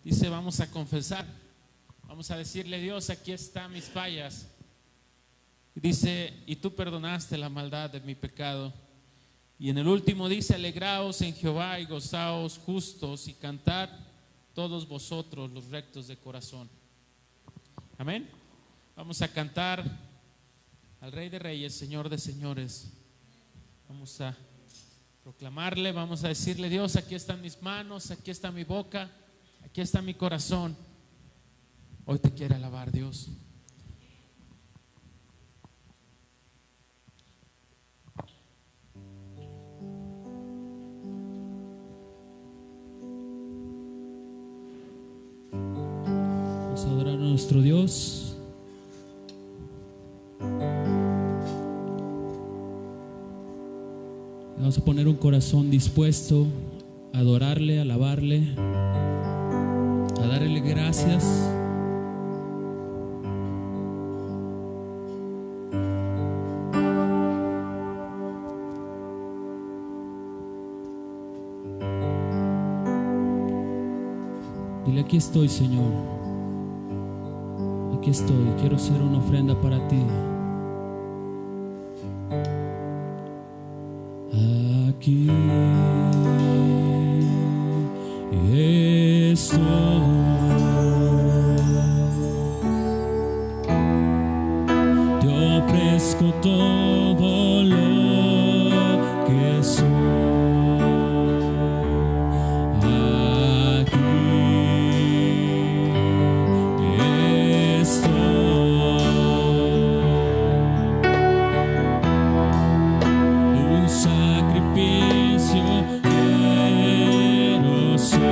Dice, vamos a confesar, vamos a decirle: Dios, aquí están mis fallas. Y dice, y tú perdonaste la maldad de mi pecado. Y en el último dice: alegraos en Jehová y gozaos justos, y cantad todos vosotros los rectos de corazón. Amén. Vamos a cantar al Rey de Reyes, Señor de Señores. Vamos a proclamarle, vamos a decirle: Dios, aquí están mis manos, aquí está mi boca, aquí está mi corazón. Hoy te quiere alabar, Dios. Vamos a adorar a nuestro Dios. Vamos a poner un corazón dispuesto a adorarle, a alabarle, a darle gracias. Dile: aquí estoy, Señor. Aquí estoy. Quiero ser una ofrenda para ti. Aquí estoy, te ofrezco todo lo que soy. Aquí estoy, un sacrificio quiero ser.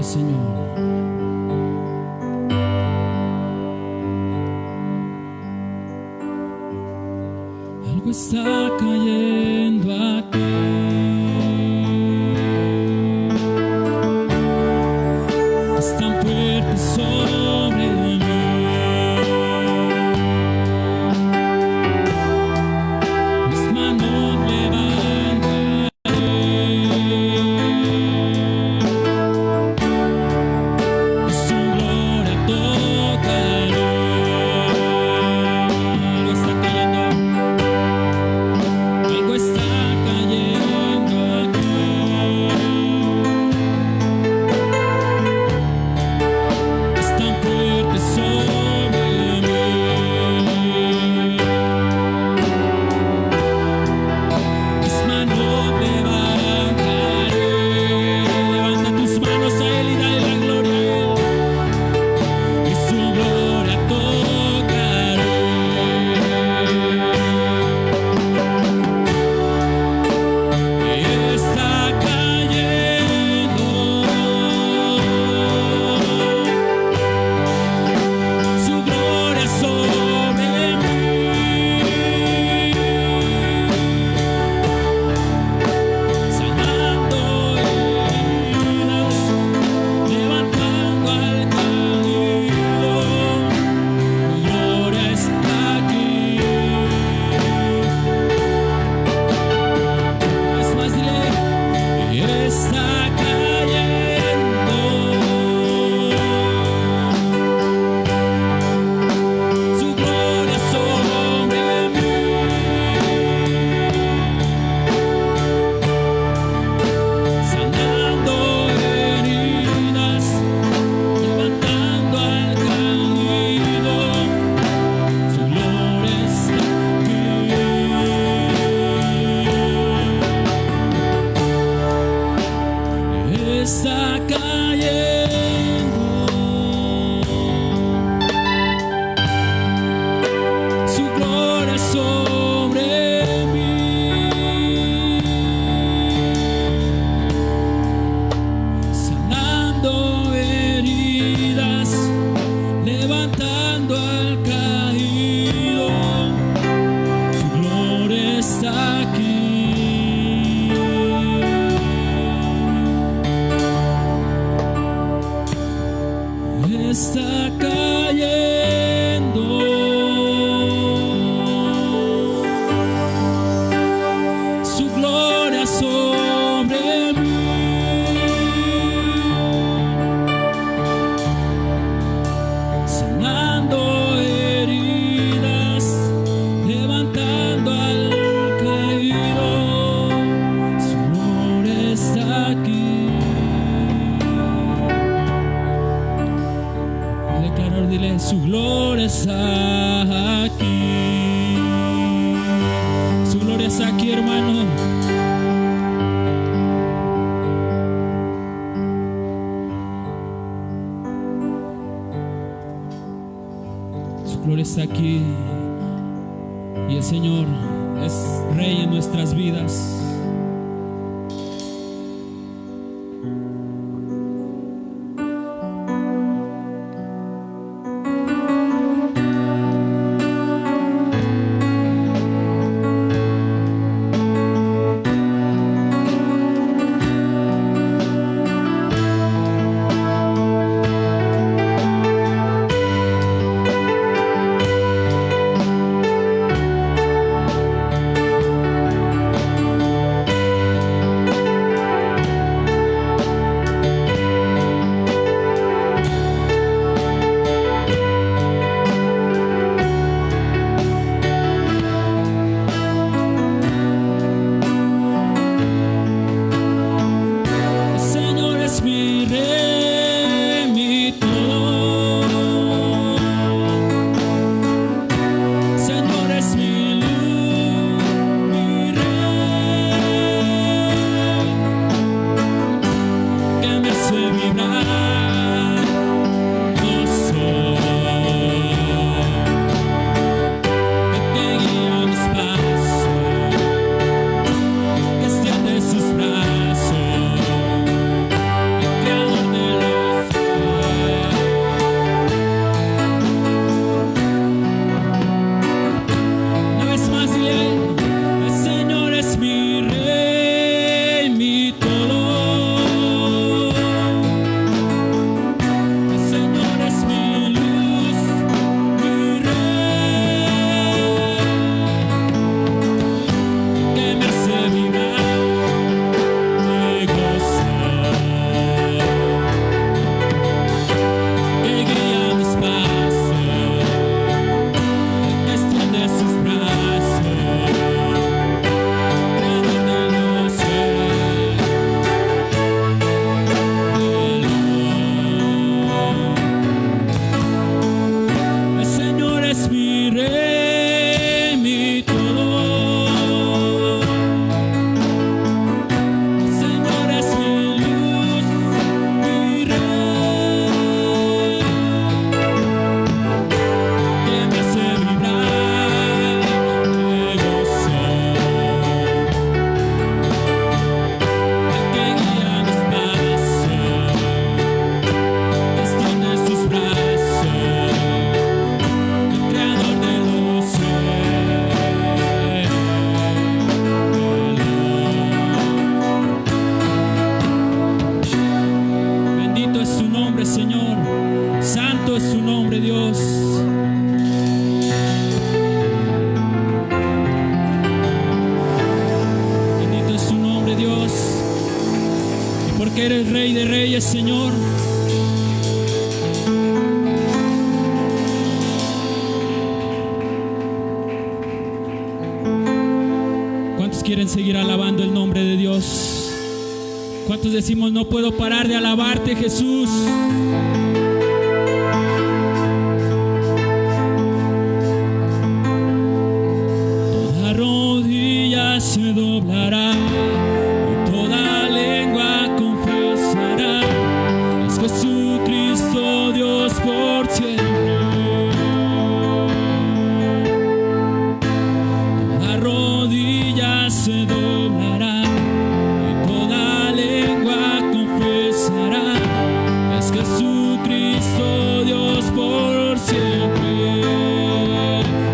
Señor. Algo está cayendo aquí. Es tan fuerte sobre mí. Mis manos levantaré. Y su gloria tocaré. Algo está cayendo. Algo está cayendo aquí. Es tan fuerte sobre mí. Mis manos levantaré. Levanta tus manos a Él y dale la gloria a Él. Y su gloria tocaré. Está cayendo su gloria sobre mí, sanando heridas, levantando al caído. Tu gloria está aquí. Es más, dile, está cayendo su gloria sobre mí, sanando heridas, levantando al caído. Su gloria está aquí. Está cayendo su gloria sobre mí, sanando heridas, levantando al caído. Su gloria está aquí. Está cayendo su gloria sobre mí, sanando heridas, levantando al caído. Su gloria está aquí. Declarar, dile, su gloria está aquí. Su gloria está aquí, hermano. Su gloria está aquí. Y el Señor es Rey en nuestras vidas. eres Rey de Reyes, Señor. ¿Cuántos quieren seguir alabando el nombre de Dios? ¿Cuántos decimos no puedo parar de alabarte, Jesús? Toda rodilla se doblará y toda lengua confesará: es Jesucristo Dios por siempre. Toda rodilla se doblará y toda lengua confesará: es Jesucristo Dios por siempre.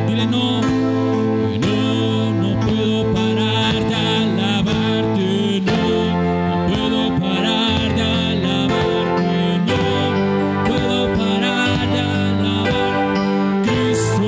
Dile no. No puedo parar de alabarte, no puedo parar de alabarte, no puedo parar de alabar Cristo.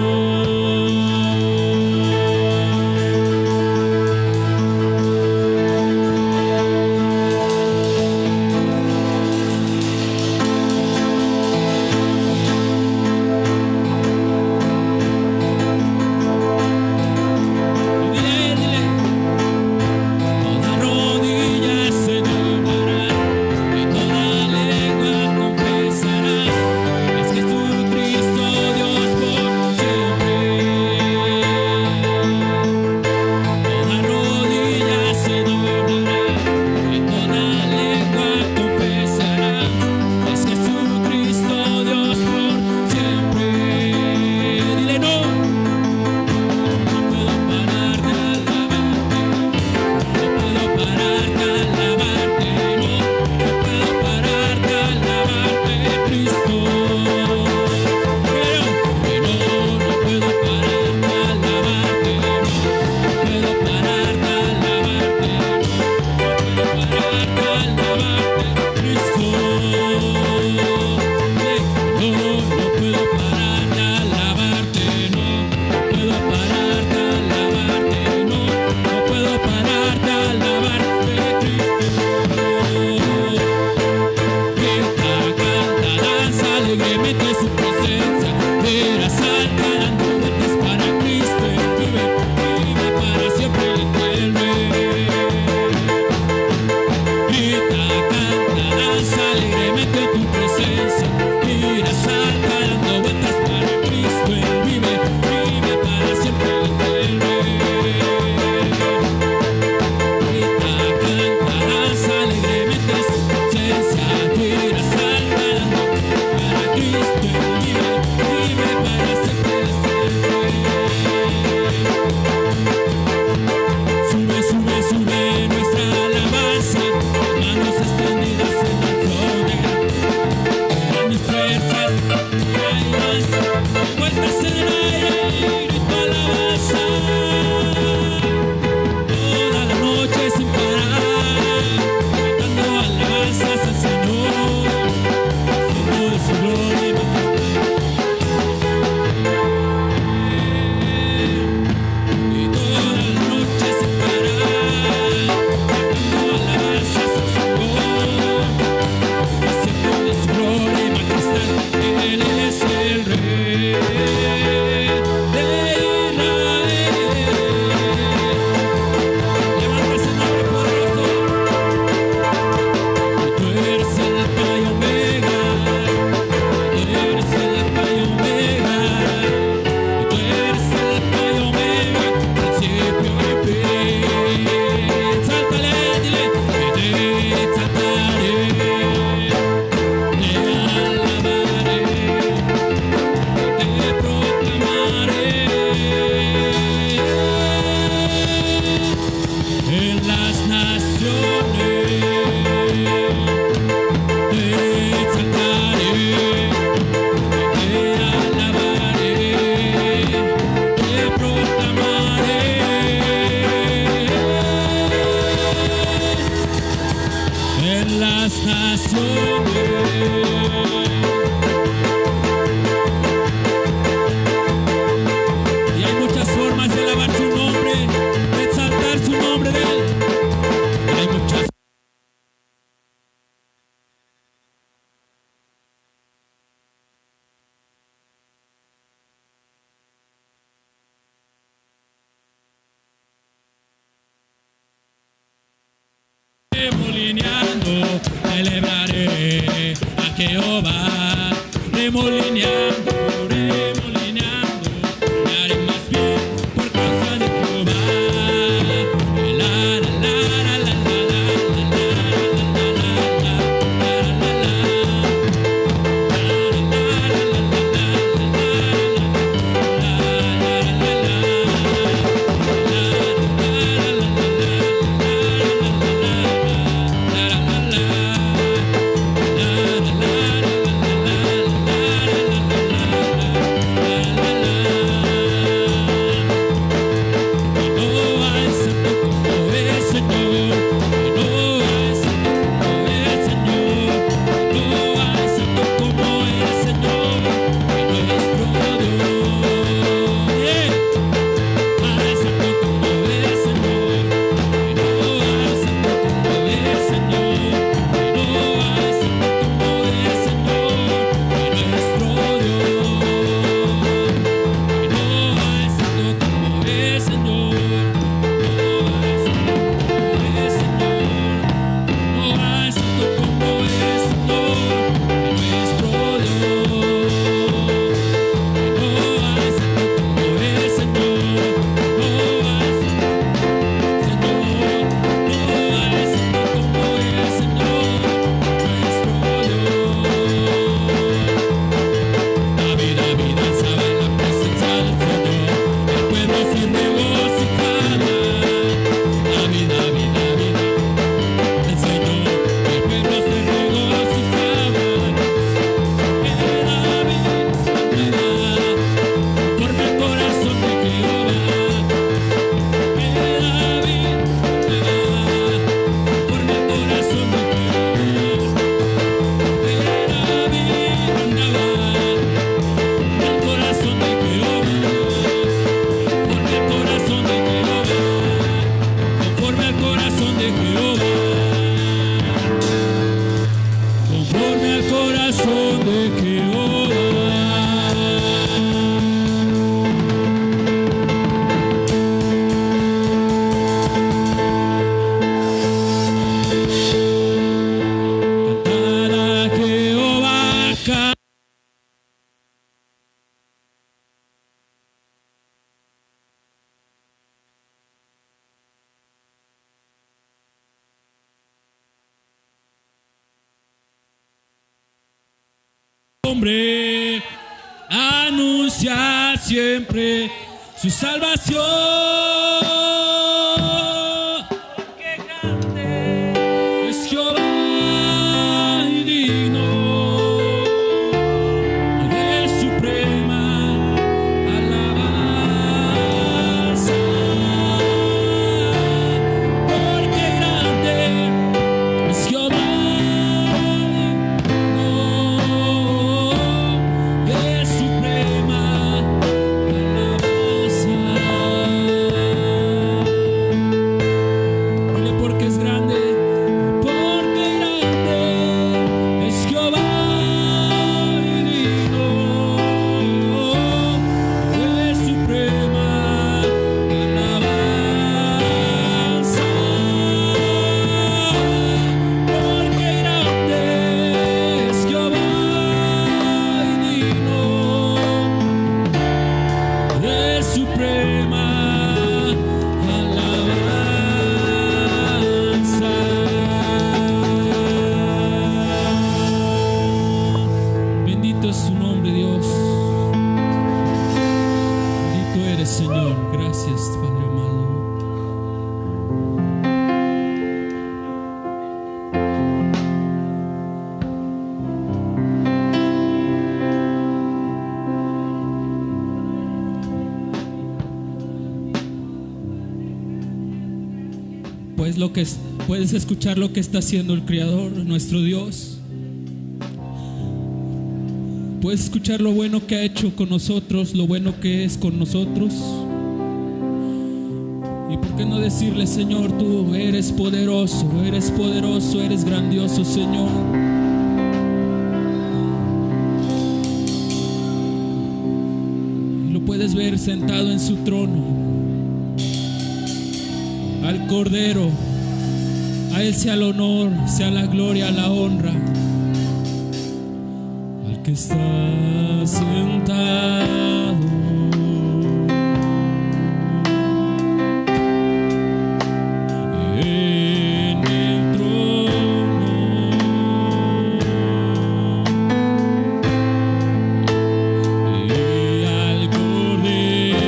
Hombre anuncia siempre su salvación. Porque grande es Jehová y digno de suprema alabanza. Porque grande es Jehová. Puedes escuchar lo que está haciendo el Creador, nuestro Dios. Puedes escuchar lo bueno que ha hecho con nosotros, lo bueno que es con nosotros. Y por qué no decirle: Señor, tú eres poderoso, eres grandioso, Señor. Y lo puedes ver sentado en su trono. Al Cordero, a Él sea el honor, sea la gloria, la honra. Al que está sentado en el trono, y al Cordero.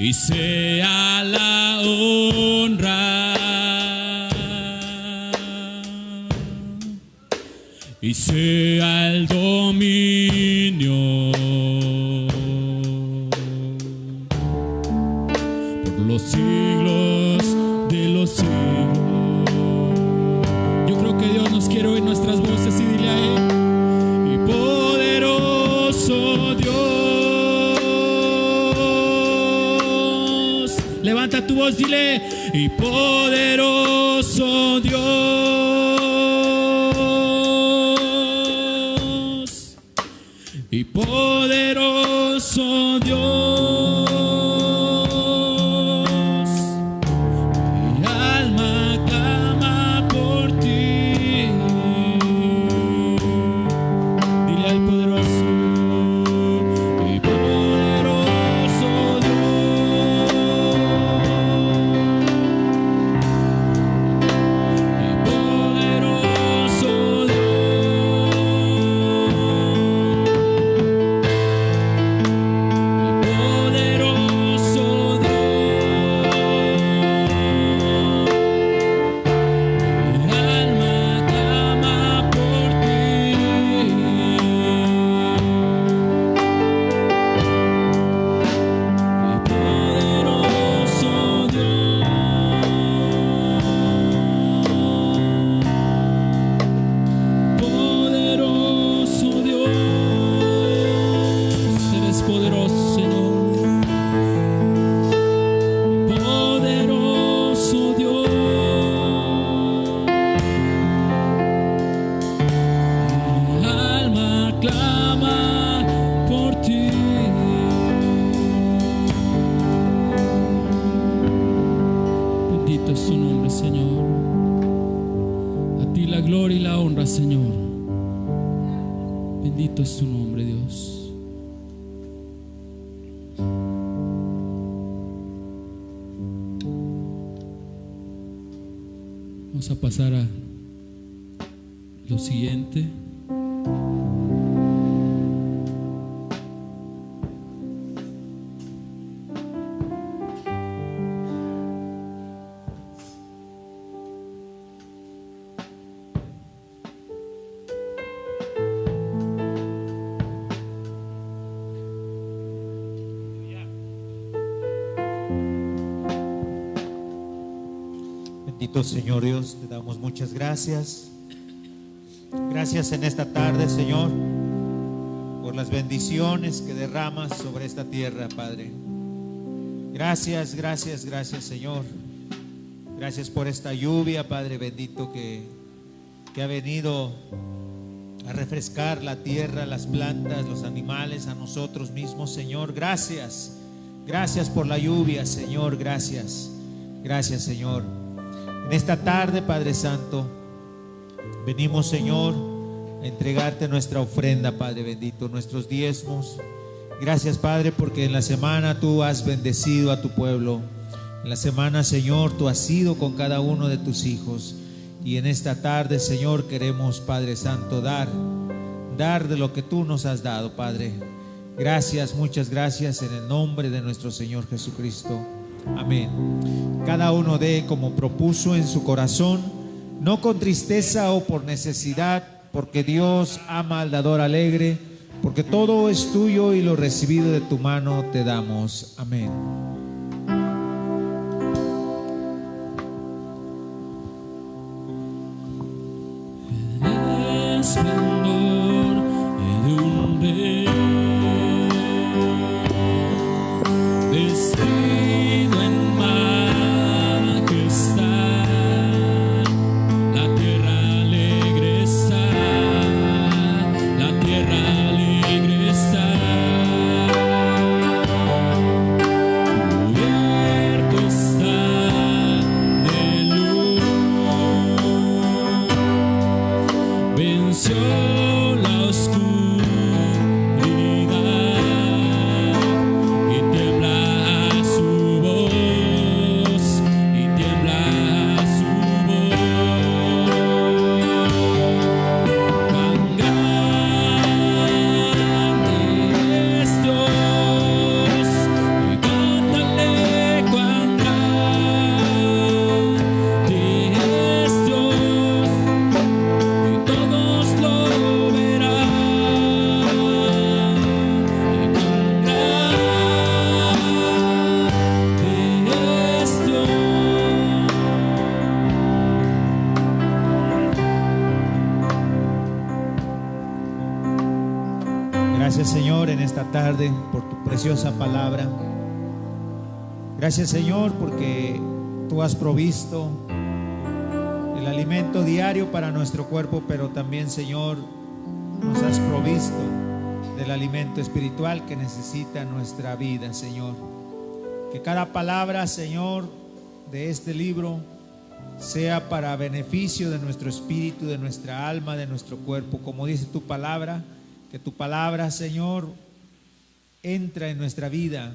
Y sea la honra, y sea el dominio por los siglos de los siglos. Yo creo que Dios nos quiere oír nuestras voces y dile a Él: y por levanta tu voz, dile, y poderoso Dios, y poderoso Dios, mi alma clama por ti. Dile al poderoso, y poderoso Dios, y poderoso Señor. Bendito es tu nombre, Dios. Vamos a pasar a lo siguiente. Bendito Señor Dios, te damos muchas gracias. Gracias en esta tarde, Señor, por las bendiciones que derramas sobre esta tierra, Padre. Gracias, gracias, gracias, Señor. Gracias por esta lluvia, Padre bendito, que ha venido a refrescar la tierra, las plantas, los animales, a nosotros mismos, Señor. Gracias, gracias por la lluvia, Señor. Gracias, gracias, Señor. En esta tarde, Padre Santo, venimos, Señor, a entregarte nuestra ofrenda, Padre bendito, nuestros diezmos. Gracias, Padre, porque en la semana tú has bendecido a tu pueblo. En la semana, Señor, tú has sido con cada uno de tus hijos. Y en esta tarde, Señor, queremos, Padre Santo, dar de lo que tú nos has dado, Padre. Gracias, muchas gracias, en el nombre de nuestro Señor Jesucristo. Amén. Cada uno dé como propuso en su corazón, no con tristeza o por necesidad, porque Dios ama al dador alegre, porque todo es tuyo y lo recibido de tu mano te damos. Amén. El esplendor de un rey, vestido en majestad, la tierra alegre está, la tierra alegre está, cubierto está de luz, venció la oscuridad y tiembla su voz, y tiembla su voz. Cuán grande es Dios, y cántale cuán grande es Dios, y todos lo verán. Y cuán grande es Dios. Gracias, Señor, en esta tarde por tu preciosa palabra. Gracias, Señor, porque tú has provisto el alimento diario para nuestro cuerpo, pero también, Señor, nos has provisto del alimento espiritual que necesita nuestra vida, Señor. Que cada palabra, Señor, de este libro sea para beneficio de nuestro espíritu, de nuestra alma, de nuestro cuerpo. Como dice tu palabra, que tu palabra, Señor, entra en nuestra vida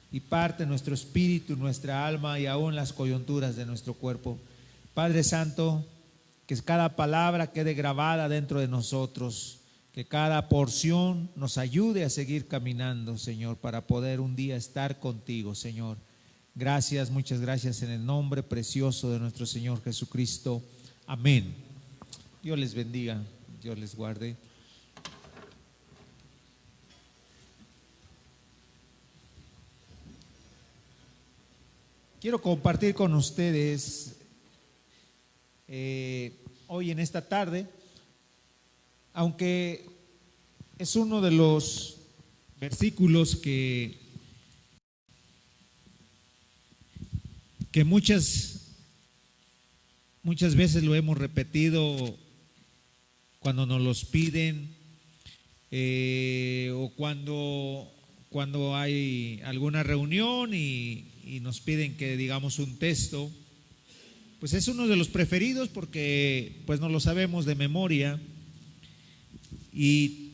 y parte nuestro espíritu, nuestra alma y aún las coyunturas de nuestro cuerpo. Padre Santo, que cada palabra quede grabada dentro de nosotros, que cada porción nos ayude a seguir caminando, Señor, para poder un día estar contigo, Señor. Gracias, muchas gracias en el nombre precioso de nuestro Señor Jesucristo. Amén. Dios les bendiga, Dios les guarde. Quiero compartir con ustedes hoy en esta tarde, aunque es uno de los versículos que muchas veces lo hemos repetido cuando nos los piden o cuando hay alguna reunión y nos piden que digamos un texto, pues es uno de los preferidos porque pues no lo sabemos de memoria y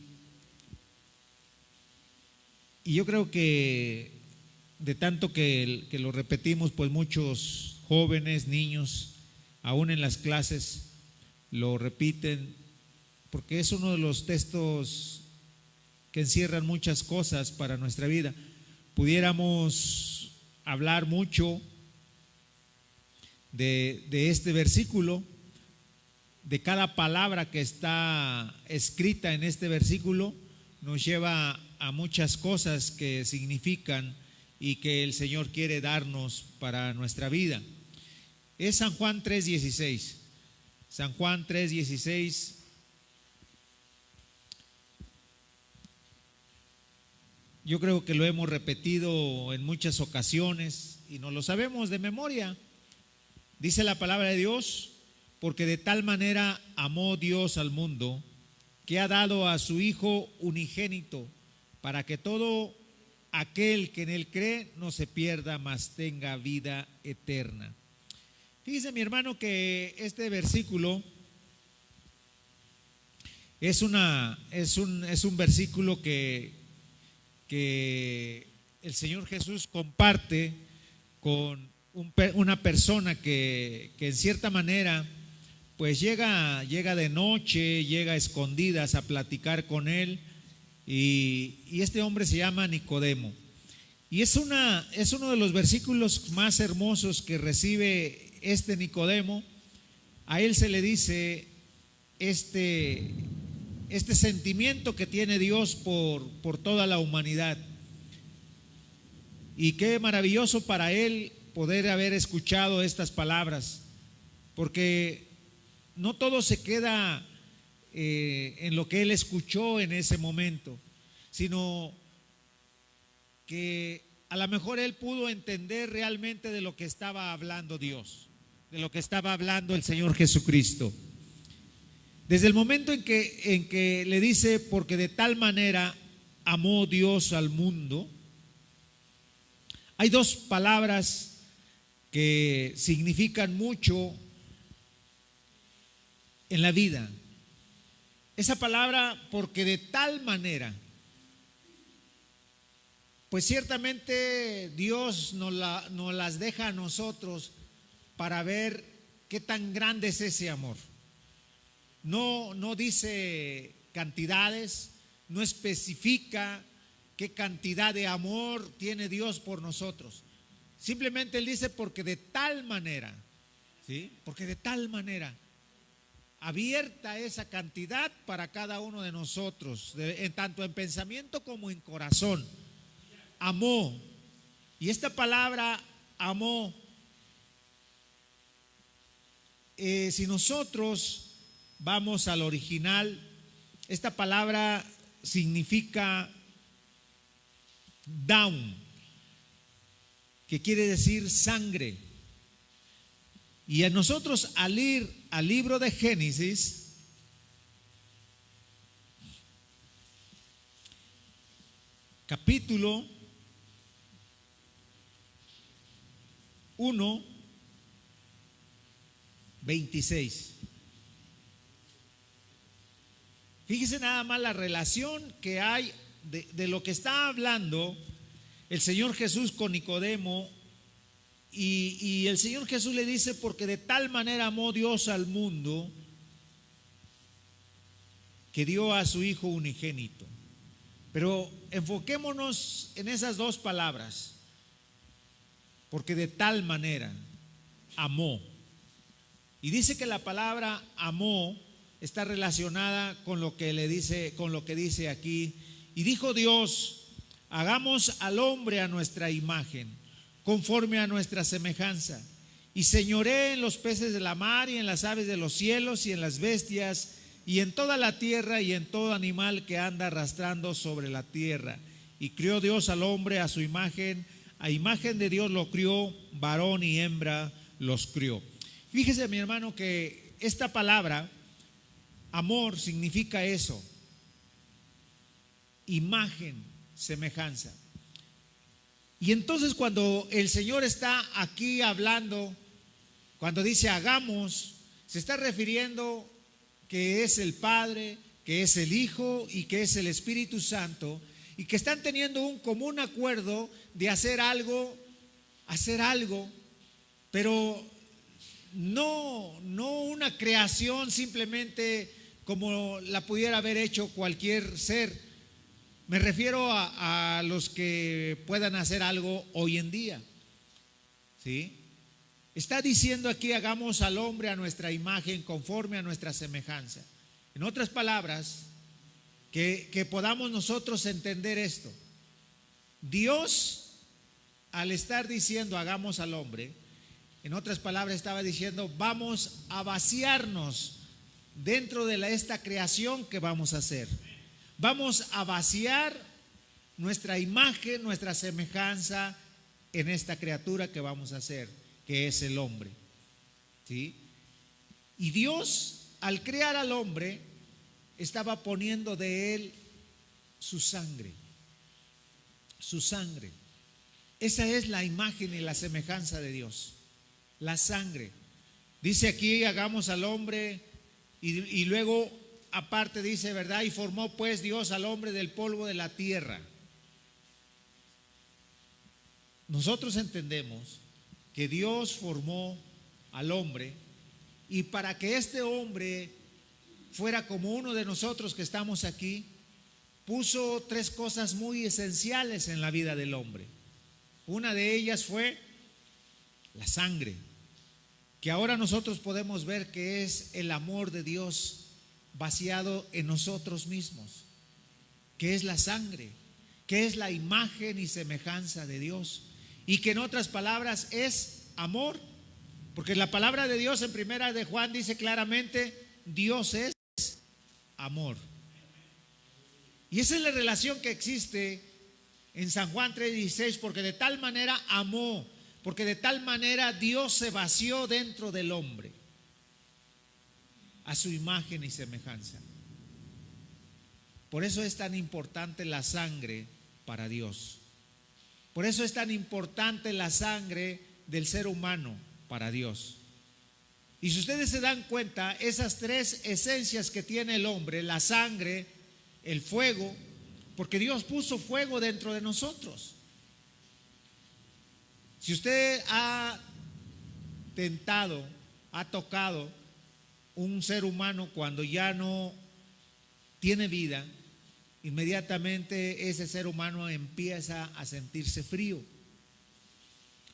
yo creo que de tanto que lo repetimos, pues muchos jóvenes, niños, aún en las clases lo repiten porque es uno de los textos que encierran muchas cosas para nuestra vida. Pudiéramos hablar mucho de este versículo, de cada palabra que está escrita en este versículo, nos lleva a muchas cosas que significan y que el Señor quiere darnos para nuestra vida. Es San Juan 3:16. San Juan 3:16. Yo creo que lo hemos repetido en muchas ocasiones y no lo sabemos de memoria. Dice la palabra de Dios: porque de tal manera amó Dios al mundo, que ha dado a su Hijo unigénito, para que todo aquel que en él cree no se pierda, mas tenga vida eterna. Fíjese, mi hermano, que este versículo es un versículo que el Señor Jesús comparte con una persona que en cierta manera pues llega de noche, llega a escondidas a platicar con él, y este hombre se llama Nicodemo, y es uno de los versículos más hermosos que recibe este Nicodemo. A él se le dice este sentimiento que tiene Dios por toda la humanidad, y qué maravilloso para él poder haber escuchado estas palabras, porque no todo se queda en lo que él escuchó en ese momento, sino que a lo mejor él pudo entender realmente de lo que estaba hablando Dios, de lo que estaba hablando el Señor Jesucristo. Desde el momento en que le dice, porque de tal manera amó Dios al mundo, hay dos palabras que significan mucho en la vida. Esa palabra, porque de tal manera, pues ciertamente Dios nos las deja a nosotros para ver qué tan grande es ese amor. No dice cantidades, no especifica qué cantidad de amor tiene Dios por nosotros. Simplemente Él dice, porque de tal manera, ¿sí? Porque de tal manera, abierta esa cantidad para cada uno de nosotros, tanto en pensamiento como en corazón. Amó. Y esta palabra amó, si nosotros vamos al original, esta palabra significa down. que quiere decir sangre. Y a nosotros al ir al libro de Génesis, capítulo 1, 26. Fíjese nada más la relación que hay de lo que está hablando el Señor Jesús con Nicodemo. Y el Señor Jesús le dice: porque de tal manera amó Dios al mundo que dio a su Hijo unigénito. Pero enfoquémonos en esas dos palabras: porque de tal manera amó. Y dice que la palabra amó está relacionada con lo que le dice, con lo que dice aquí. Y dijo Dios: hagamos al hombre a nuestra imagen, conforme a nuestra semejanza, y señoree en los peces de la mar, y en las aves de los cielos, y en las bestias, y en toda la tierra, y en todo animal que anda arrastrando sobre la tierra. Y crió Dios al hombre a su imagen, a imagen de Dios lo crió, varón y hembra los crió. Fíjese, mi hermano, que esta palabra amor significa eso: imagen, semejanza. Y entonces cuando el Señor está aquí hablando, cuando dice hagamos, se está refiriendo que es el Padre, que es el Hijo y que es el Espíritu Santo, y que están teniendo un común acuerdo de hacer algo, pero no una creación simplemente como la pudiera haber hecho cualquier ser. Me refiero a los que puedan hacer algo hoy en día, ¿sí? Está diciendo aquí: hagamos al hombre a nuestra imagen, conforme a nuestra semejanza. En otras palabras, que podamos nosotros entender esto. Dios, al estar diciendo hagamos al hombre, en otras palabras estaba diciendo: vamos a vaciarnos dentro de esta creación que vamos a hacer. Vamos a vaciar nuestra imagen, nuestra semejanza en esta criatura que vamos a hacer, que es el hombre, ¿sí? Y Dios, al crear al hombre, estaba poniendo de él su sangre. Su sangre. Esa es la imagen y la semejanza de Dios. La sangre. Dice aquí: hagamos al hombre, y luego aparte dice, ¿verdad? Y formó pues Dios al hombre del polvo de la tierra. Nosotros entendemos que Dios formó al hombre, y para que este hombre fuera como uno de nosotros que estamos aquí, puso tres cosas muy esenciales en la vida del hombre. Una de ellas fue la sangre, que ahora nosotros podemos ver que es el amor de Dios vaciado en nosotros mismos, que es la sangre, que es la imagen y semejanza de Dios, y que en otras palabras es amor, porque la palabra de Dios en primera de Juan dice claramente: Dios es amor. Y esa es la relación que existe en San Juan 3:16, porque de tal manera amó, porque de tal manera Dios se vació dentro del hombre, a su imagen y semejanza. Por eso es tan importante la sangre para Dios. Por eso es tan importante la sangre del ser humano para Dios. Y si ustedes se dan cuenta, esas tres esencias que tiene el hombre: la sangre, el fuego, porque Dios puso fuego dentro de nosotros. Si usted ha tentado, ha tocado un ser humano cuando ya no tiene vida, inmediatamente ese ser humano empieza a sentirse frío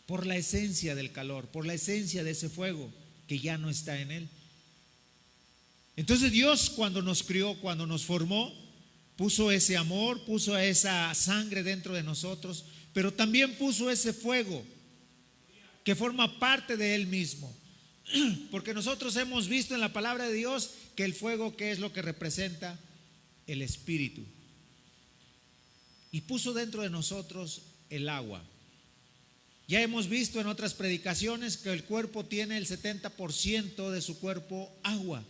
por la esencia del calor, por la esencia de ese fuego que ya no está en él. Entonces Dios, cuando nos crió, cuando nos formó, puso ese amor, puso esa sangre dentro de nosotros, pero también puso ese fuego que forma parte de él mismo. Porque nosotros hemos visto en la palabra de Dios que el fuego, ¿qué es lo que representa? El Espíritu. Y puso dentro de nosotros el agua. Ya hemos visto en otras predicaciones que el cuerpo tiene el 70% de su cuerpo agua,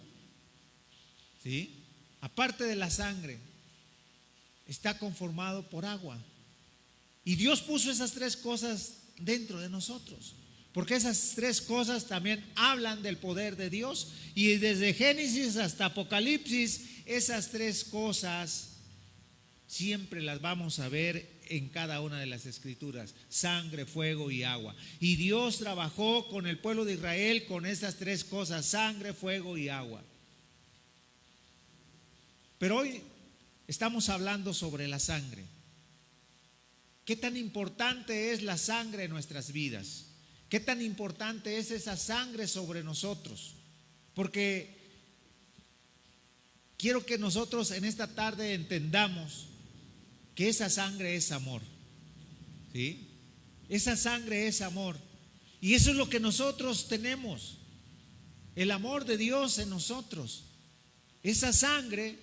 ¿sí? Aparte de la sangre, está conformado por agua. Y Dios puso esas tres cosas dentro de nosotros, porque esas tres cosas también hablan del poder de Dios. Y desde Génesis hasta Apocalipsis, esas tres cosas siempre las vamos a ver en cada una de las escrituras: sangre, fuego y agua. Y Dios trabajó con el pueblo de Israel con esas tres cosas: sangre, fuego y agua. Pero hoy estamos hablando sobre la sangre. ¿Qué tan importante es la sangre en nuestras vidas? ¿Qué tan importante es esa sangre sobre nosotros? Porque quiero que nosotros en esta tarde entendamos que esa sangre es amor, ¿sí? Esa sangre es amor. Y eso es lo que nosotros tenemos, el amor de Dios en nosotros. Esa sangre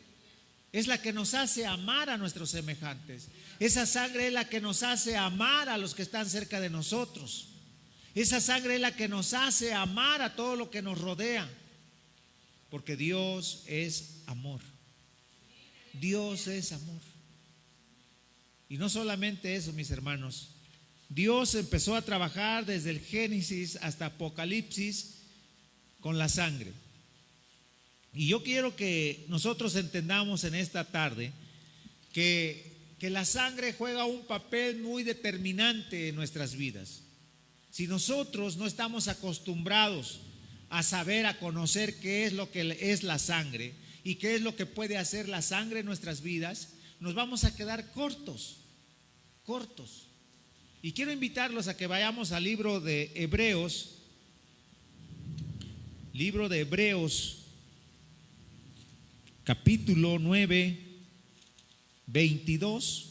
es la que nos hace amar a nuestros semejantes. Esa sangre es la que nos hace amar a los que están cerca de nosotros. Esa sangre es la que nos hace amar a todo lo que nos rodea. Porque Dios es amor. Dios es amor. Y no solamente eso, mis hermanos. Dios empezó a trabajar desde el Génesis hasta Apocalipsis con la sangre. Y yo quiero que nosotros entendamos en esta tarde que la sangre juega un papel muy determinante en nuestras vidas. Si nosotros no estamos acostumbrados a saber, a conocer qué es lo que es la sangre y qué es lo que puede hacer la sangre en nuestras vidas, nos vamos a quedar cortos. Y quiero invitarlos a que vayamos al libro de Hebreos, capítulo 9, 22.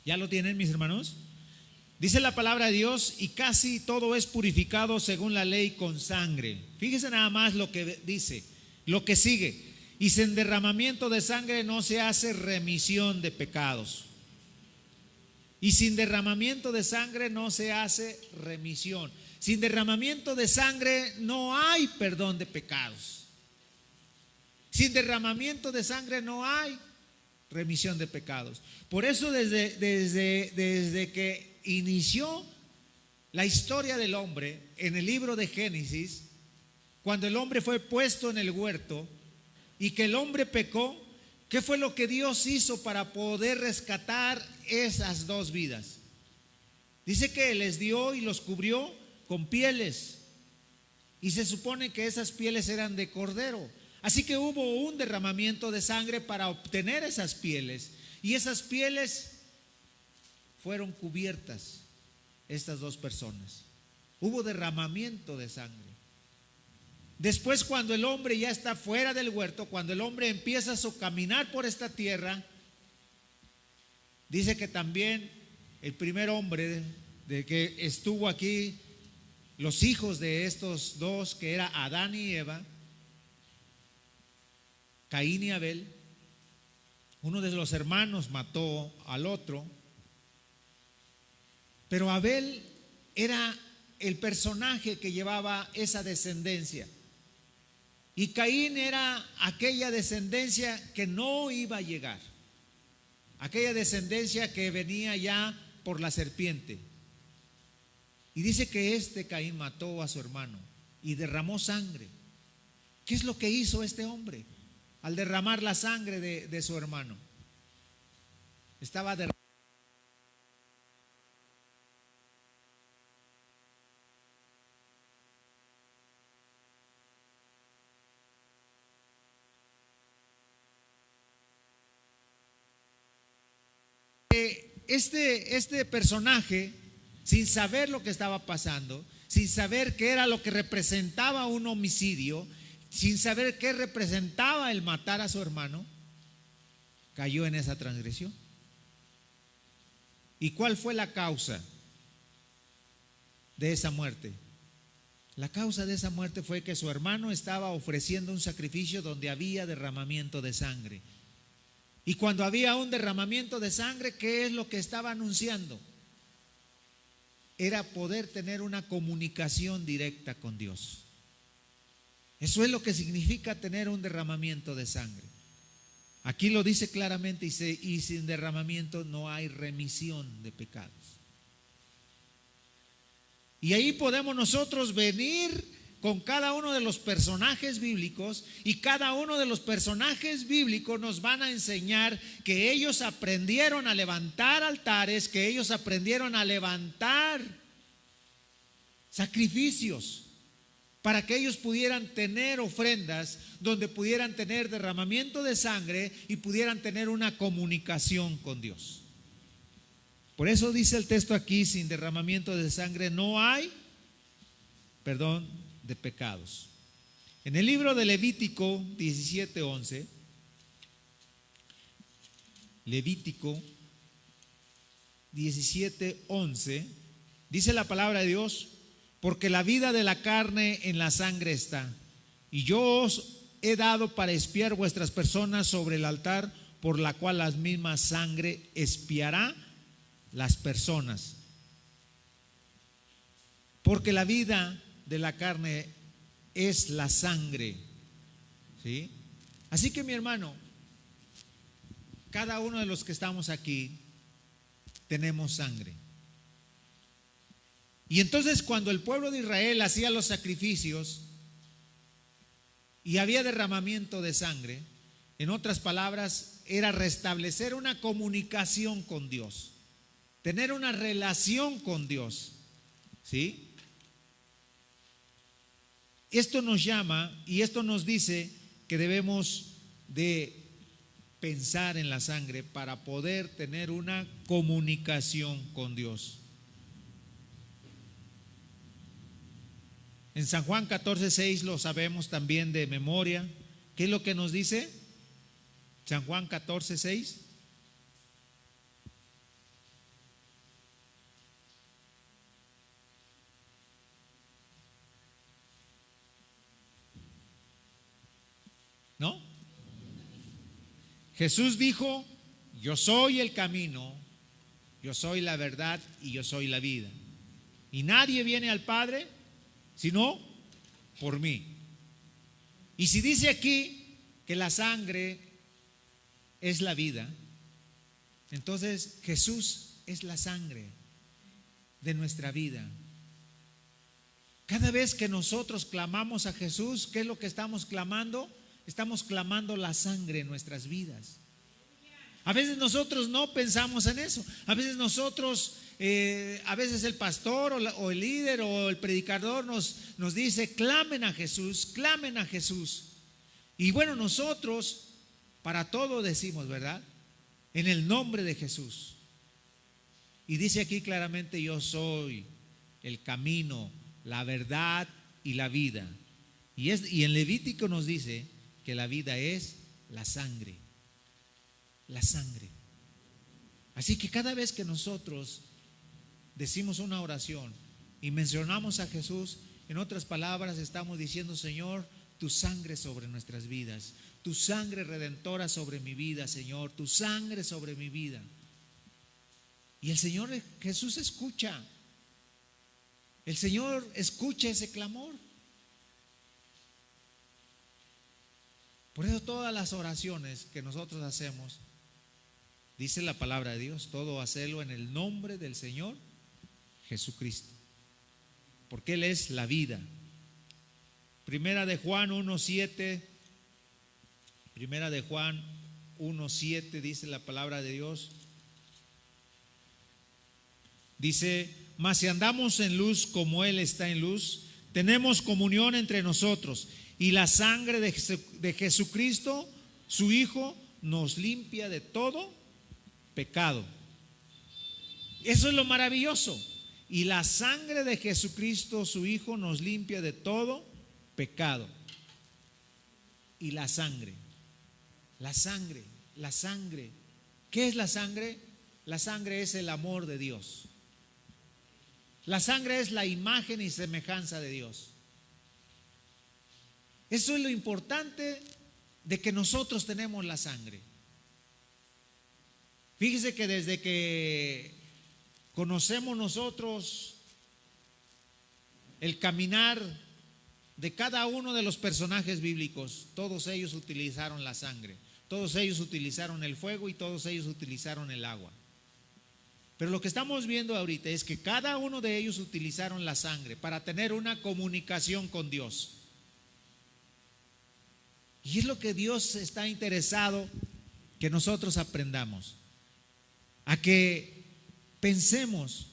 ¿Ya lo tienen, mis hermanos? Dice la palabra de Dios: y casi todo es purificado según la ley con sangre. Fíjese nada más lo que dice, lo que sigue: y sin derramamiento de sangre no se hace remisión de pecados. Y sin derramamiento de sangre no se hace remisión. Sin derramamiento de sangre no hay perdón de pecados. Sin derramamiento de sangre no hay remisión de pecados. Por eso desde que inició la historia del hombre en el libro de Génesis, cuando el hombre fue puesto en el huerto y que el hombre pecó, ¿qué fue lo que Dios hizo para poder rescatar esas dos vidas? Dice que les dio y los cubrió con pieles, y se supone que esas pieles eran de cordero. Así que hubo un derramamiento de sangre para obtener esas pieles, y esas pieles fueron cubiertas, estas dos personas. Hubo derramamiento de sangre. Después, cuando el hombre ya está fuera del huerto, cuando el hombre empieza a su caminar por esta tierra, dice que también el primer hombre de que estuvo aquí, los hijos de estos dos, que era Adán y Eva, Caín y Abel, uno de los hermanos mató al otro, pero Abel era el personaje que llevaba esa descendencia, y Caín era aquella descendencia que no iba a llegar, aquella descendencia que venía ya por la serpiente. Y dice que Caín mató a su hermano y derramó sangre. ¿Qué es lo que hizo este hombre al derramar la sangre de su hermano? Estaba derramando. Este personaje, sin saber lo que estaba pasando, sin saber qué era lo que representaba un homicidio, sin saber qué representaba el matar a su hermano, cayó en esa transgresión. ¿Y cuál fue la causa de esa muerte? La causa de esa muerte fue que su hermano estaba ofreciendo un sacrificio donde había derramamiento de sangre. Y cuando había un derramamiento de sangre, ¿qué es lo que estaba anunciando? Era poder tener una comunicación directa con Dios. Eso es lo que significa tener un derramamiento de sangre. Aquí lo dice claramente, y sin derramamiento no hay remisión de pecados. Y ahí podemos nosotros venir con cada uno de los personajes bíblicos, y cada uno de los personajes bíblicos nos van a enseñar que ellos aprendieron a levantar altares, que ellos aprendieron a levantar sacrificios para que ellos pudieran tener ofrendas donde pudieran tener derramamiento de sangre y pudieran tener una comunicación con Dios. Por eso dice el texto aquí: sin derramamiento de sangre no hay perdón de pecados. En el libro de Levítico 17:11, Levítico 17:11, dice la palabra de Dios: porque la vida de la carne en la sangre está, y yo os he dado para expiar vuestras personas sobre el altar, por la cual la misma sangre expiará las personas. Porque la vida de la carne es la sangre, ¿sí? Así que, mi hermano, cada uno de los que estamos aquí tenemos sangre. Y entonces, cuando el pueblo de Israel hacía los sacrificios y había derramamiento de sangre, en otras palabras, era restablecer una comunicación con Dios, tener una relación con Dios, ¿sí? Esto nos llama y esto nos dice que debemos de pensar en la sangre para poder tener una comunicación con Dios. En San Juan 14:6 lo sabemos también de memoria. ¿Qué es lo que nos dice? San Juan 14:6. ¿No? Jesús dijo: yo soy el camino, yo soy la verdad y yo soy la vida. Y nadie viene al Padre sino por mí. Y si dice aquí que la sangre es la vida, entonces Jesús es la sangre de nuestra vida. Cada vez que nosotros clamamos a Jesús, ¿qué es lo que estamos clamando? Estamos clamando la sangre en nuestras vidas. A veces nosotros no pensamos en eso. A veces nosotros, a veces el pastor o el líder o el predicador nos dice: clamen a Jesús, clamen a Jesús. Y bueno, nosotros para todo decimos, ¿verdad? En el nombre de Jesús. Y dice aquí claramente: yo soy el camino, la verdad y la vida. Y en Levítico nos dice que la vida es la sangre. La sangre. Así que cada vez que nosotros decimos una oración y mencionamos a Jesús, en otras palabras estamos diciendo: Señor, tu sangre sobre nuestras vidas, tu sangre redentora sobre mi vida, Señor, tu sangre sobre mi vida. Y el Señor Jesús escucha. El Señor escucha ese clamor. Por eso todas las oraciones que nosotros hacemos, dice la palabra de Dios, todo hacerlo en el nombre del Señor Jesucristo, porque Él es la vida. Primera de Juan 1:7, Primera de Juan 1:7 dice la palabra de Dios. Dice: mas si andamos en luz como Él está en luz, tenemos comunión entre nosotros, y la sangre de Jesucristo, su Hijo, nos limpia de todo pecado. Eso es lo maravilloso. Y la sangre de Jesucristo, su Hijo, nos limpia de todo pecado. Y la sangre. ¿Qué es la sangre? La sangre es el amor de Dios. La sangre es la imagen y semejanza de Dios. Eso es lo importante de que nosotros tenemos la sangre. Fíjese que desde que conocemos nosotros el caminar de cada uno de los personajes bíblicos, todos ellos utilizaron la sangre, todos ellos utilizaron el fuego y todos ellos utilizaron el agua. Pero lo que estamos viendo ahorita es que cada uno de ellos utilizaron la sangre para tener una comunicación con Dios. Y es lo que Dios está interesado que nosotros aprendamos, a que pensemos.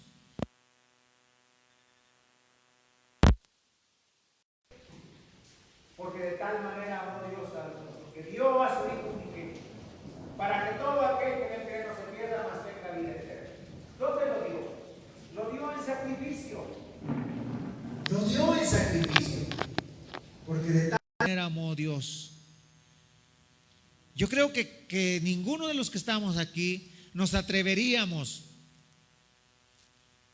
Porque de tal manera amó Dios al mundo, que dio a su Hijo unigénito, para que todo aquel que en él cree no se pierda, mas tenga vida eterna. ¿Dónde lo dio? Lo dio en sacrificio. Lo dio en sacrificio. Porque de tal manera amó Dios. Yo creo que ninguno de los que estamos aquí nos atreveríamos,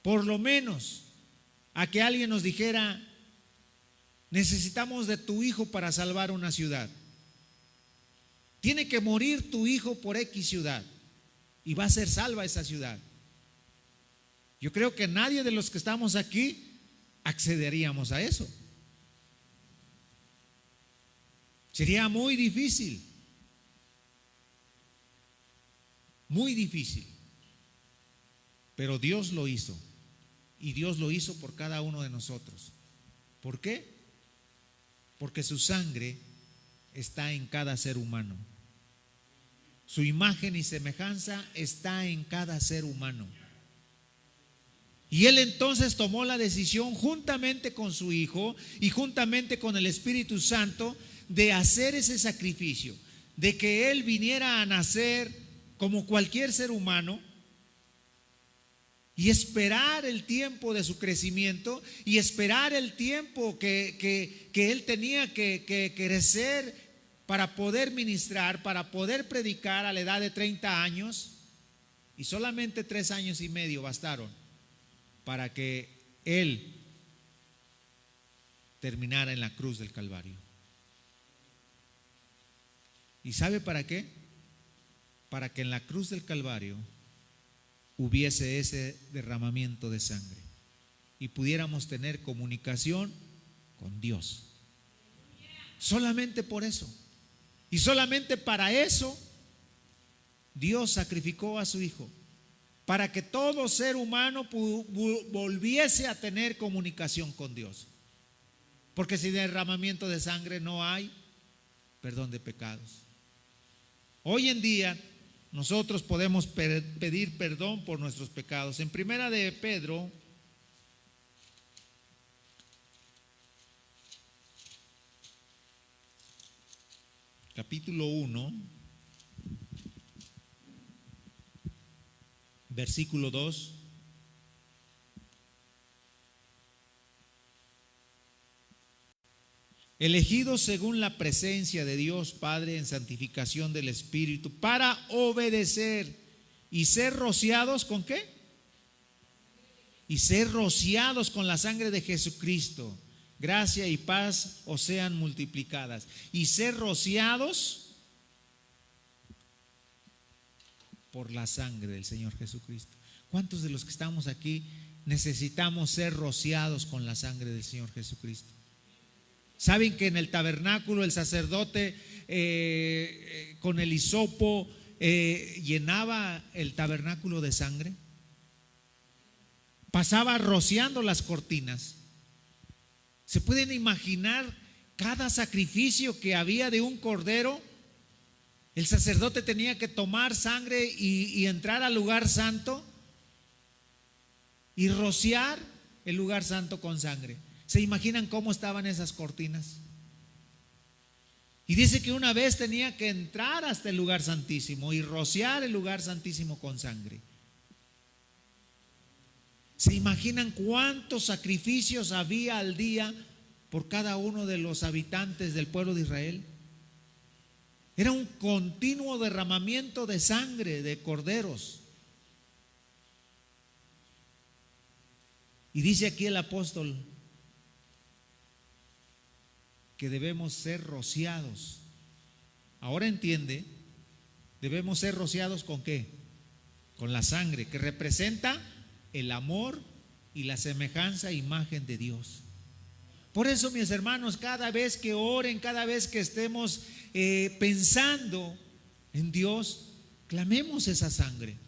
por lo menos, a que alguien nos dijera: necesitamos de tu hijo para salvar una ciudad. Tiene que morir tu hijo por X ciudad y va a ser salva esa ciudad. Yo creo que nadie de los que estamos aquí accederíamos a eso. Sería muy difícil. Muy difícil. Pero Dios lo hizo. Y Dios lo hizo por cada uno de nosotros. ¿Por qué? Porque su sangre está en cada ser humano. Su imagen y semejanza está en cada ser humano. Y Él entonces tomó la decisión, juntamente con su Hijo y juntamente con el Espíritu Santo, de hacer ese sacrificio, de que Él viniera a nacer como cualquier ser humano y esperar el tiempo de su crecimiento y esperar el tiempo que Él tenía que crecer para poder ministrar, para poder predicar a la edad de 30 años, y solamente 3 años y medio bastaron para que Él terminara en la cruz del Calvario. ¿Y sabe para qué? Para que en la cruz del Calvario hubiese ese derramamiento de sangre y pudiéramos tener comunicación con Dios. Solamente por eso. Y solamente para eso Dios sacrificó a su Hijo, para que todo ser humano volviese a tener comunicación con Dios. Porque sin derramamiento de sangre no hay perdón de pecados. Hoy en día nosotros podemos pedir perdón por nuestros pecados. En Primera de Pedro, capítulo 1, versículo 2. Elegidos según la presencia de Dios Padre en santificación del Espíritu, para obedecer y ser rociados ¿con qué? Y ser rociados con la sangre de Jesucristo. Gracia y paz os sean multiplicadas. Y ser rociados por la sangre del Señor Jesucristo. ¿Cuántos de los que estamos aquí necesitamos ser rociados con la sangre del Señor Jesucristo? ¿Saben que en el tabernáculo el sacerdote con el hisopo llenaba el tabernáculo de sangre? Pasaba rociando las cortinas. ¿Se pueden imaginar cada sacrificio que había de un cordero? El sacerdote tenía que tomar sangre y entrar al lugar santo y rociar el lugar santo con sangre. ¿Se imaginan cómo estaban esas cortinas? Y dice que una vez tenía que entrar hasta el lugar santísimo y rociar el lugar santísimo con sangre. ¿Se imaginan cuántos sacrificios había al día por cada uno de los habitantes del pueblo de Israel? Era un continuo derramamiento de sangre de corderos. Y dice aquí el apóstol que debemos ser rociados. Ahora entiende, debemos ser rociados ¿con qué? Con la sangre, que representa el amor y la semejanza e imagen de Dios. Por eso, mis hermanos, cada vez que oren, cada vez que estemos pensando en Dios, clamemos esa sangre.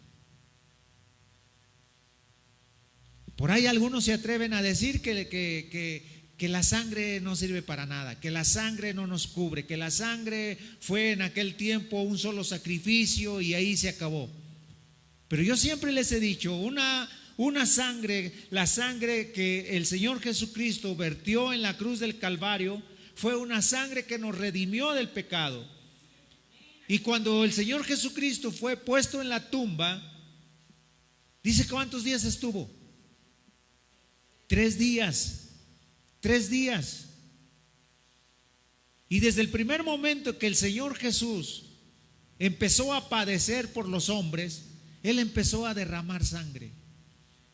Por ahí algunos se atreven a decir que la sangre no sirve para nada, que la sangre no nos cubre, que la sangre fue en aquel tiempo un solo sacrificio y ahí se acabó. Pero yo siempre les he dicho, una sangre, la sangre que el Señor Jesucristo vertió en la cruz del Calvario, fue una sangre que nos redimió del pecado. Y cuando el Señor Jesucristo fue puesto en la tumba, dice cuántos días estuvo. 3 días. 3 días. Y desde el primer momento que el Señor Jesús empezó a padecer por los hombres, Él empezó a derramar sangre.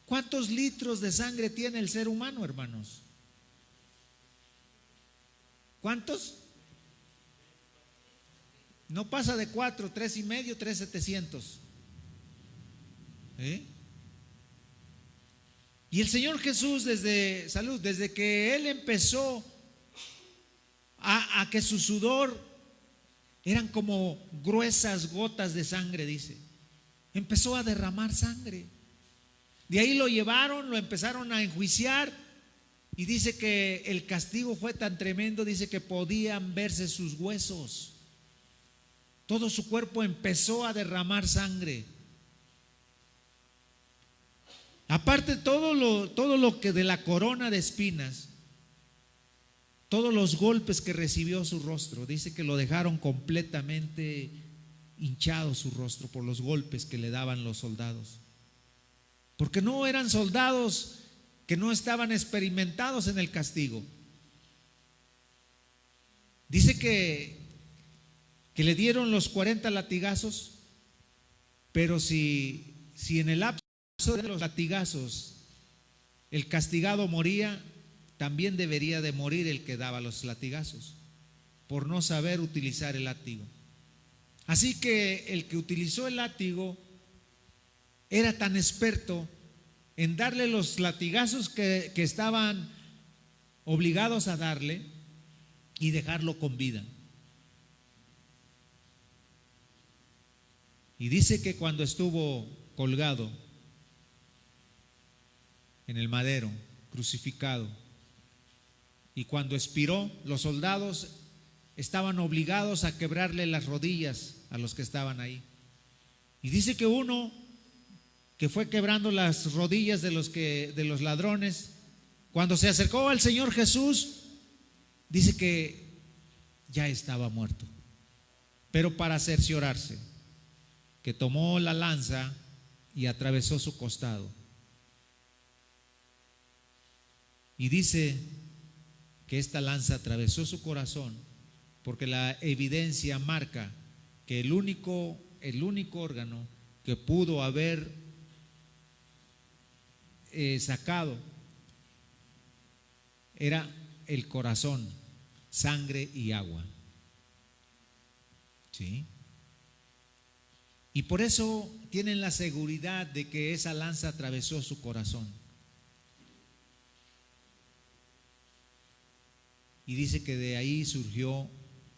¿Cuántos litros de sangre tiene el ser humano, hermanos? ¿Cuántos? No pasa de 4, 3,5, 3,700. Y el Señor Jesús desde que Él empezó a que su sudor eran como gruesas gotas de sangre, dice. Empezó a derramar sangre. De ahí lo llevaron, lo empezaron a enjuiciar y dice que el castigo fue tan tremendo, dice que podían verse sus huesos. Todo su cuerpo empezó a derramar sangre. Aparte todo lo que de la corona de espinas, todos los golpes que recibió su rostro, dice que lo dejaron completamente hinchado su rostro por los golpes que le daban los soldados. Porque no eran soldados que no estaban experimentados en el castigo. Dice que le dieron los 40 latigazos, pero si en el lapso de los latigazos el castigado moría, también debería de morir el que daba los latigazos, por no saber utilizar el látigo. Así que el que utilizó el látigo era tan experto en darle los latigazos que estaban obligados a darle y dejarlo con vida. Y dice que cuando estuvo colgado en el madero, crucificado, y cuando expiró, los soldados estaban obligados a quebrarle las rodillas a los que estaban ahí. Y dice que uno que fue quebrando las rodillas de los ladrones, cuando se acercó al Señor Jesús, dice que ya estaba muerto. Pero para cerciorarse, que tomó la lanza y atravesó su costado. Y dice que esta lanza atravesó su corazón, porque la evidencia marca que el único órgano que pudo haber sacado era el corazón, sangre y agua. ¿Sí? Y por eso tienen la seguridad de que esa lanza atravesó su corazón. Y dice que de ahí surgió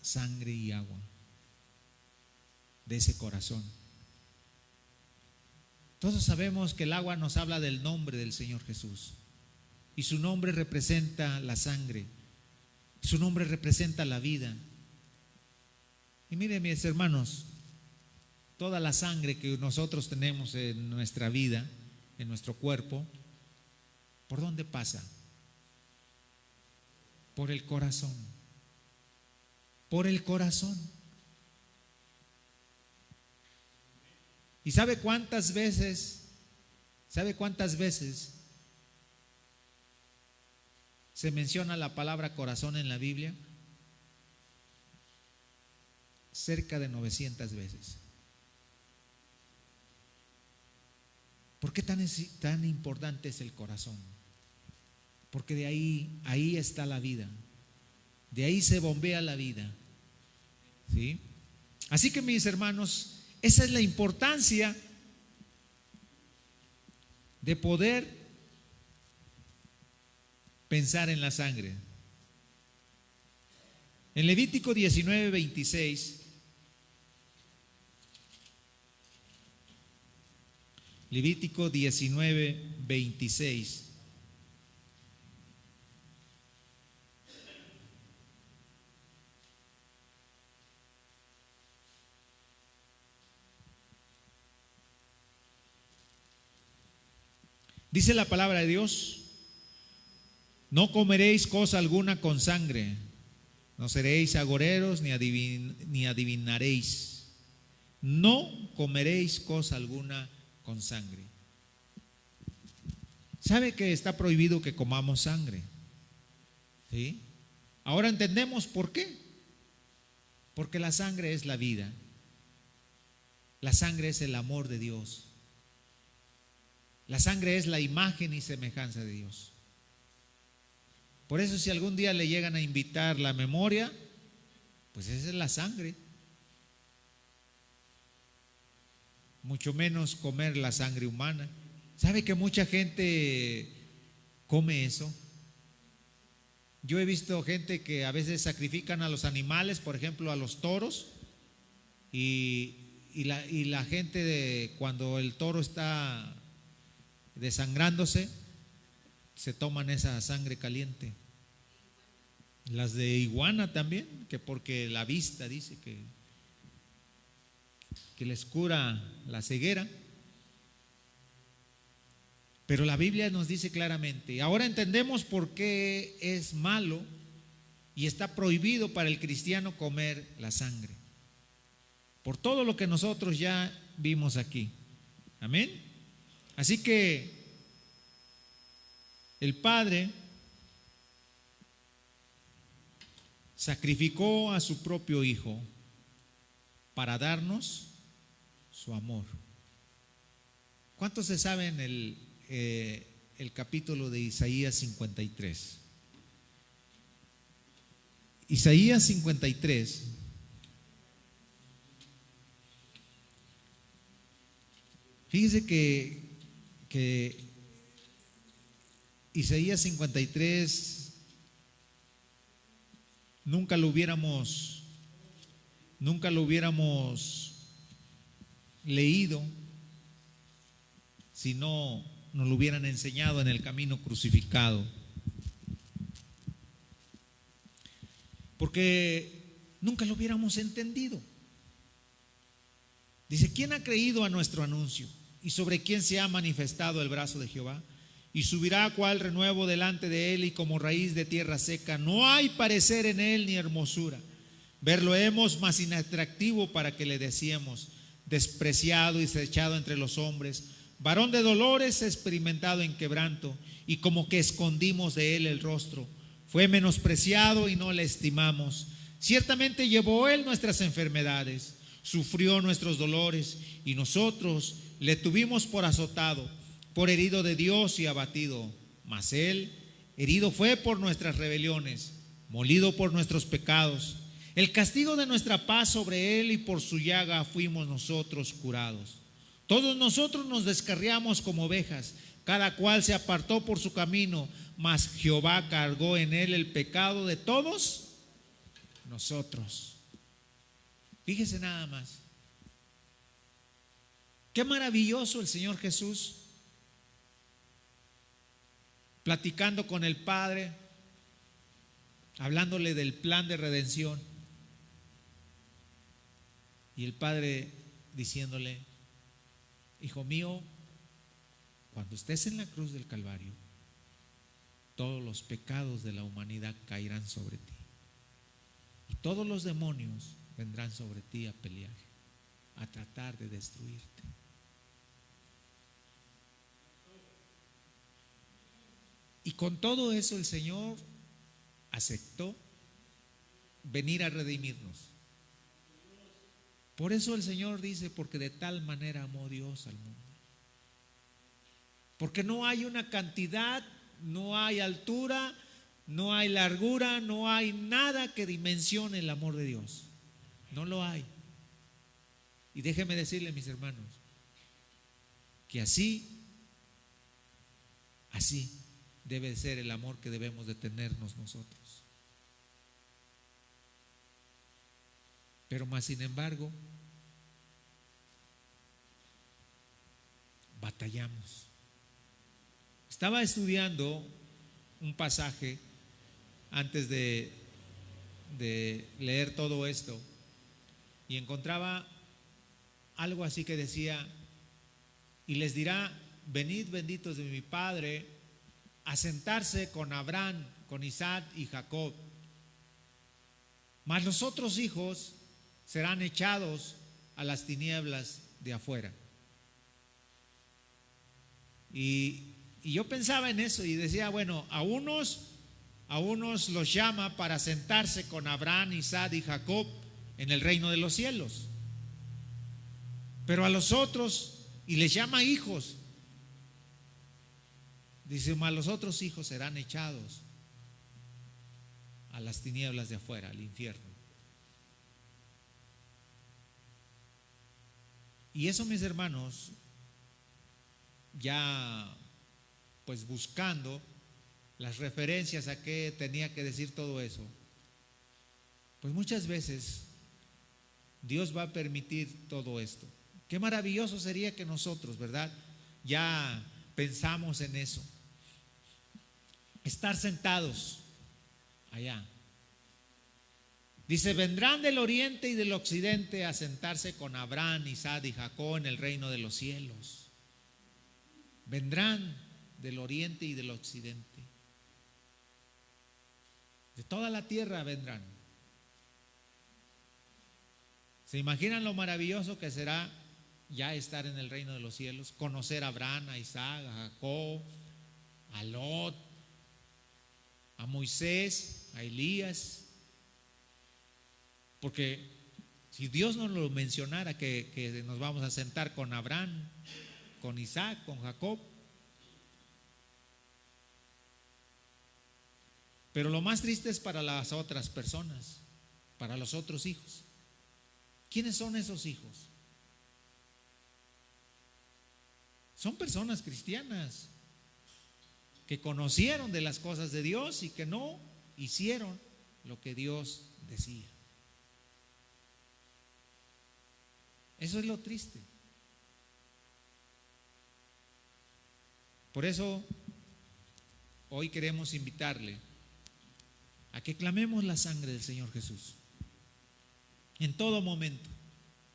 sangre y agua, de ese corazón. Todos sabemos que el agua nos habla del nombre del Señor Jesús. Y su nombre representa la sangre. Su nombre representa la vida. Y miren, mis hermanos, toda la sangre que nosotros tenemos en nuestra vida, en nuestro cuerpo, ¿por dónde pasa? Por el corazón. Por el corazón. ¿Y sabe cuántas veces se menciona la palabra corazón en la Biblia? Cerca de 900 veces. ¿Por qué tan importante es el corazón? porque de ahí está la vida, de ahí se bombea la vida, ¿sí? Así que, mis hermanos, esa es la importancia de poder pensar en la sangre. En Levítico 19:26, Levítico 19:26, dice la palabra de Dios: no comeréis cosa alguna con sangre, no seréis agoreros ni adivinaréis, no comeréis cosa alguna con sangre. ¿Sabe que está prohibido que comamos sangre? ¿Sí? Ahora entendemos por qué. Porque la sangre es la vida. La sangre es el amor de Dios. La sangre es la imagen y semejanza de Dios. Por eso, si algún día le llegan a invitar la memoria, pues esa es la sangre. Mucho menos comer la sangre humana. ¿Sabe que mucha gente come eso? Yo he visto gente que a veces sacrifican a los animales, por ejemplo a los toros, y la gente cuando el toro está desangrándose, se toman esa sangre caliente. Las de iguana también, que porque la vista dice que les cura la ceguera. Pero la Biblia nos dice claramente, ahora entendemos por qué es malo y está prohibido para el cristiano comer la sangre, por todo lo que nosotros ya vimos aquí. Amén. Así que el Padre sacrificó a su propio Hijo para darnos su amor. ¿Cuántos se saben el capítulo de Isaías 53? Isaías 53. Fíjese que Isaías 53 nunca lo hubiéramos leído si no nos lo hubieran enseñado en el camino crucificado. Porque nunca lo hubiéramos entendido. Dice: ¿quién ha creído a nuestro anuncio? ¿Y sobre quién se ha manifestado el brazo de Jehová? Y subirá cual renuevo delante de él, y como raíz de tierra seca. No hay parecer en él ni hermosura. Verlo hemos más inatractivo para que le decíamos: despreciado y desechado entre los hombres, varón de dolores, experimentado en quebranto, y como que escondimos de él el rostro. Fue menospreciado y no le estimamos. Ciertamente llevó él nuestras enfermedades, sufrió nuestros dolores, y nosotros le tuvimos por azotado, por herido de Dios y abatido. Mas él herido fue por nuestras rebeliones, molido por nuestros pecados. El castigo de nuestra paz sobre él, y por su llaga fuimos nosotros curados. Todos nosotros nos descarriamos como ovejas, cada cual se apartó por su camino, mas Jehová cargó en él el pecado de todos nosotros. Fíjese nada más. Qué maravilloso el Señor Jesús, platicando con el Padre, hablándole del plan de redención, y el Padre diciéndole: hijo mío, cuando estés en la cruz del Calvario, todos los pecados de la humanidad caerán sobre ti, y todos los demonios vendrán sobre ti a pelear, a tratar de destruirte. Y con todo eso el Señor aceptó venir a redimirnos. Por eso el Señor dice: porque de tal manera amó Dios al mundo. Porque no hay una cantidad no hay altura, no hay largura, no hay nada que dimensione el amor de Dios. No lo hay. Y déjeme decirle, mis hermanos, que así debe ser el amor que debemos de tenernos nosotros. Pero más sin embargo, batallamos. Estaba estudiando un pasaje antes de leer todo esto y encontraba algo así que decía: y les dirá, venid benditos de mi Padre, a sentarse con Abraham, con Isaac y Jacob. Mas los otros hijos serán echados a las tinieblas de afuera. Y yo pensaba en eso y decía, bueno, a unos los llama para sentarse con Abraham, Isaac y Jacob en el reino de los cielos, pero a los otros, y les llama hijos, dice, mas los otros hijos serán echados a las tinieblas de afuera, al infierno. Y eso, mis hermanos, ya pues buscando las referencias a qué tenía que decir todo eso, pues muchas veces Dios va a permitir todo esto. Qué maravilloso sería que nosotros, ¿verdad?, ya pensamos en eso, estar sentados allá. Dice, vendrán del oriente y del occidente a sentarse con Abraham, Isaac y Jacob en el reino de los cielos. Vendrán del oriente y del occidente. De toda la tierra vendrán. ¿Se imaginan lo maravilloso que será ya estar en el reino de los cielos? Conocer a Abraham, a Isaac, a Jacob, a Lot, a Moisés, a Elías. Porque si Dios nos lo mencionara que nos vamos a sentar con Abraham, con Isaac, con Jacob. Pero lo más triste es para las otras personas, para los otros hijos. ¿Quiénes son esos hijos? Son personas cristianas que conocieron de las cosas de Dios y que no hicieron lo que Dios decía. Eso es lo triste. Por eso hoy queremos invitarle a que clamemos la sangre del Señor Jesús en todo momento,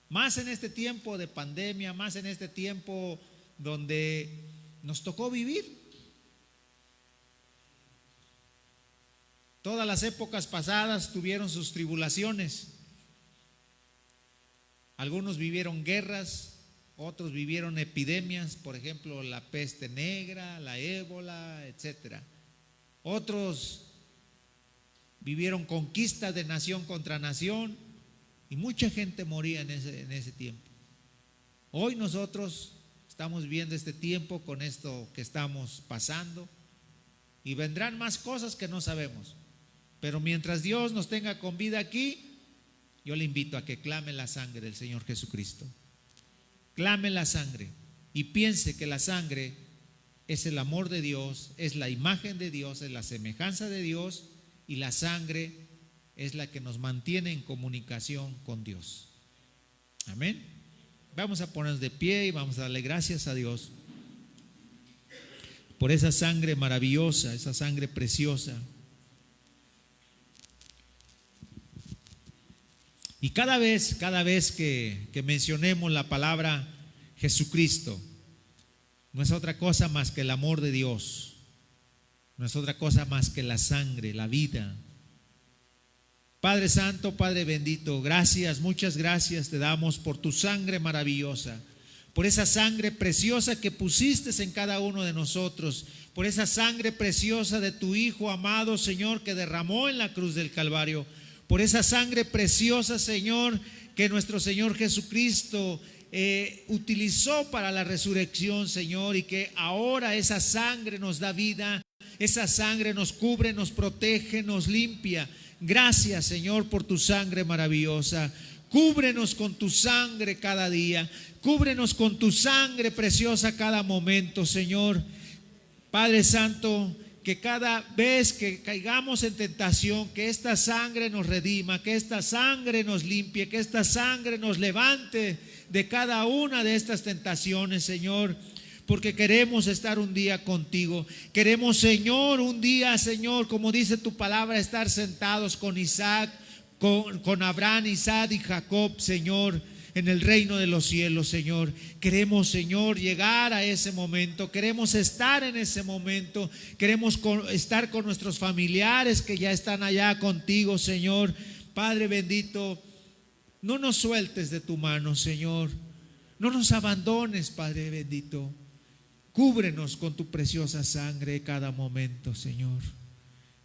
más en este tiempo de pandemia, más en este tiempo donde nos tocó vivir. Todas las épocas pasadas tuvieron sus tribulaciones. Algunos vivieron guerras, otros vivieron epidemias, por ejemplo, la peste negra, la ébola, etcétera. Otros vivieron conquistas de nación contra nación y mucha gente moría en ese tiempo. Hoy nosotros estamos viendo este tiempo con esto que estamos pasando y vendrán más cosas que no sabemos. Pero mientras Dios nos tenga con vida aquí, yo le invito a que clame la sangre del Señor Jesucristo. Clame la sangre y piense que la sangre es el amor de Dios, es la imagen de Dios, es la semejanza de Dios, y la sangre es la que nos mantiene en comunicación con Dios. Amén. Vamos a ponernos de pie y vamos a darle gracias a Dios por esa sangre maravillosa, esa sangre preciosa. Y cada vez que mencionemos la palabra Jesucristo, no es otra cosa más que el amor de Dios, no es otra cosa más que la sangre, la vida. Padre Santo, Padre bendito, gracias, muchas gracias te damos por tu sangre maravillosa, por esa sangre preciosa que pusiste en cada uno de nosotros, por esa sangre preciosa de tu Hijo amado, Señor, que derramó en la cruz del Calvario, por esa sangre preciosa, Señor, que nuestro Señor Jesucristo utilizó para la resurrección, Señor, y que ahora esa sangre nos da vida. Esa sangre nos cubre, nos protege, nos limpia. Gracias, Señor, por tu sangre maravillosa. Cúbrenos con tu sangre cada día. Cúbrenos con tu sangre preciosa cada momento, Señor. Padre Santo, que cada vez que caigamos en tentación, que esta sangre nos redima, que esta sangre nos limpie, que esta sangre nos levante de cada una de estas tentaciones, Señor. Porque queremos estar un día contigo. Queremos, Señor, un día, Señor, como dice tu palabra, estar sentados con Isaac, con Abraham, Isaac y Jacob, Señor, en el reino de los cielos, Señor. Queremos, Señor, llegar a ese momento. Queremos estar en ese momento. Queremos estar con nuestros familiares que ya están allá contigo, Señor. Padre bendito, no nos sueltes de tu mano, Señor. No nos abandones, Padre bendito. Cúbrenos con tu preciosa sangre cada momento, Señor.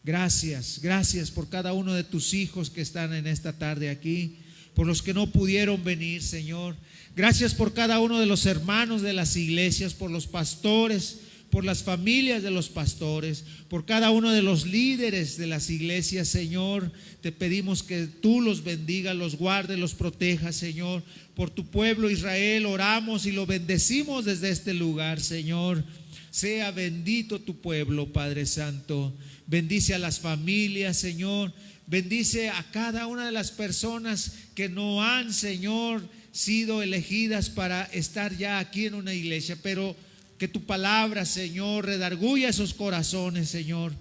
Gracias, gracias por cada uno de tus hijos que están en esta tarde aquí, por los que no pudieron venir, Señor. Gracias por cada uno de los hermanos de las iglesias, por los pastores, por las familias de los pastores, por cada uno de los líderes de las iglesias, Señor. Te pedimos que tú los bendigas, los guardes, los protejas, Señor. Por tu pueblo Israel oramos y lo bendecimos desde este lugar, Señor. Sea bendito tu pueblo, Padre Santo. Bendice a las familias, Señor. Bendice a cada una de las personas que no han, Señor, sido elegidas para estar ya aquí en una iglesia, pero que tu palabra, Señor, redarguya esos corazones, Señor.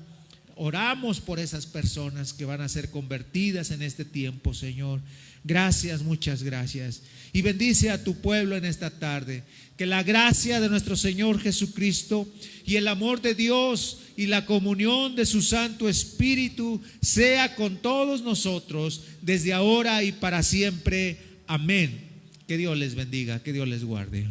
Oramos por esas personas que van a ser convertidas en este tiempo, Señor. Gracias, muchas gracias. Y bendice a tu pueblo en esta tarde. Que la gracia de nuestro Señor Jesucristo y el amor de Dios y la comunión de su Santo Espíritu sea con todos nosotros desde ahora y para siempre. Amén. Que Dios les bendiga, que Dios les guarde.